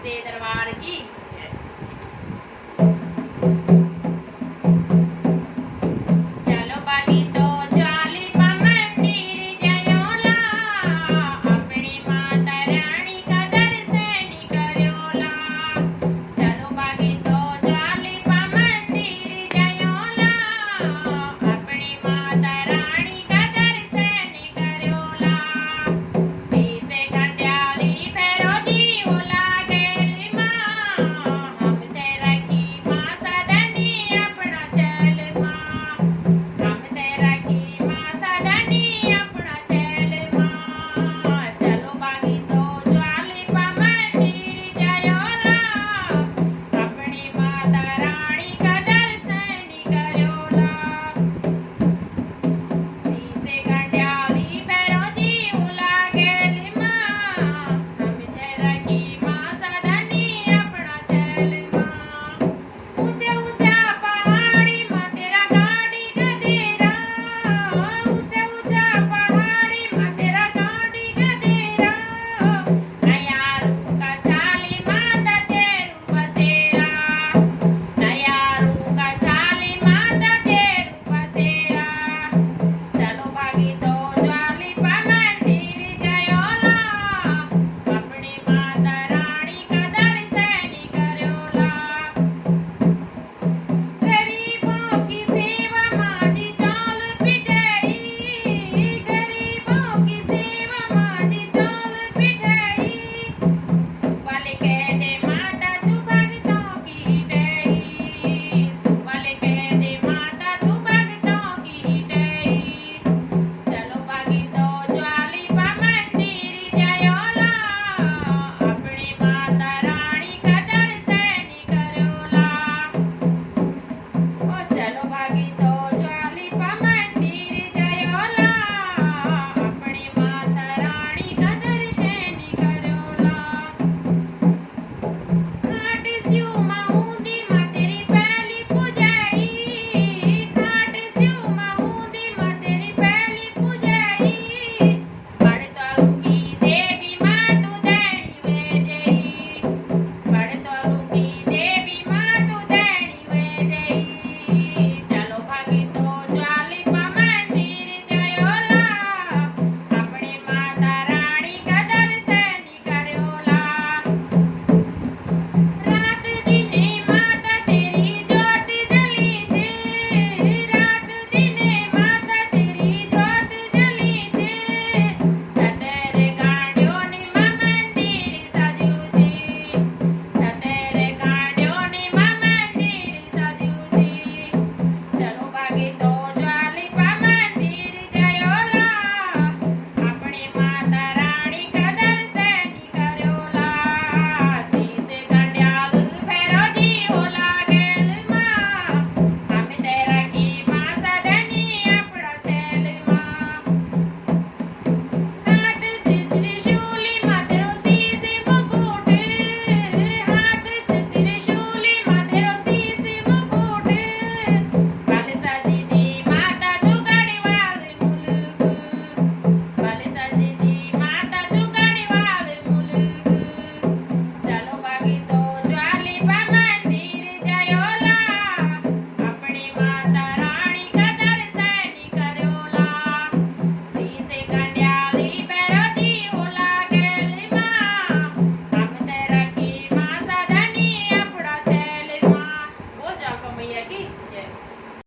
सच्चे दरबार की जय। चलो बागी तो ज्वाली पा मंदिर जयोला, अपनी माता रानी का दर्शन करोला। चलो बागी तो ज्वाली पा मंदिर जयोला, अपनी माता रानी का दर्शन करोला। शीशे घंटाली फेरो जीव लागेली माँ, हम तेरा की माँ सदनी अपना चल माँ, हम तेरा की माँ सदनी अपना चल माँ। चलो बागी तो ज्वाली पा मंदिर जयोला, अपनी माता रानी का दर्शन करोला। शीशे घंटाली फेरो जीव लागेली माँ, हम तेरा की माँ सदनी अपना चल माँ। ऊंचे ऊंचा पहाड़ी माँ तेरा गाड़ी गदेरा, ऊंचा ऊंचा पहाड़ी माँ तेरा गाड़ी गदेरा। नयारू का चाली माता तेरू बसेरा, नयारू का चाली माता तेरू बसेरा। चलो बागी तो ज्वाली पा मंदिर जयोला, अपनी माता रानी का दर्शन करोला। गरीबों की सेवा माँ जी चाल पिटाई, गरीबों की सेवा माँ जी चाल पिटाई। सुबह कह दे माता तू भक्तों की हिटई, सुबह कह दे माता तू भक्तों की हिटई। चलो बागी तो ज्वाली पा मंदिर जयोला, अपनी माता रानी का दर्शन करोला। ओ चलो बागी तो ज्वाली पा मंदिर जयोला, अपनी माता रानी का दर्शन करोला। घाट स्यू माऊंदी माँ तेरी पहली पूजाई, घाट स्यू माऊंदी माँ तेरी पहली पूजाई। बड़तलू की देवी माँ तू दैनी वे जई, बड़तलू की देवी माँ तू दैनी वे जई। चलो बागी तो ज्वाली पा मंदिर जयोला, अपनी माता रानी का दर्शन करोला। रात दिने माता तेरी ज्योत जली छे, रात दिने माता तेरी ज्योत जली छे। छतेर गांड्यो नी माँ मंदिर सजू छे, छतेर गांड्यो नी माँ मंदिर सजू छे। चलो बागी तो ज्वाली पा मंदिर जयोला, अपनी माता रानी का दर्शन करोला। शीशे घंटाल फेरो जीव लागेल माँ, हम तेरा की माँ सदनी अपना चल माँ। हाथ त्रिशूली माँ तेरो शीश मुकुट, हाथ त्रिशूली माँ तेरो शीश मुकुट। बल सजदी माता तू गढ़वाल मुल्क, बल सजदी माता तू गढ़वाल मुल्क। चलो बागी तो ज्वाली पा मंदिर जयोला, अपनी माता रानी का दर्शन करोला। शीशे घंटाली फेरो जीव लागेल माँ, हम तेरा की माँ सदनी अपना चल माँ। वो जाको मैया की जय।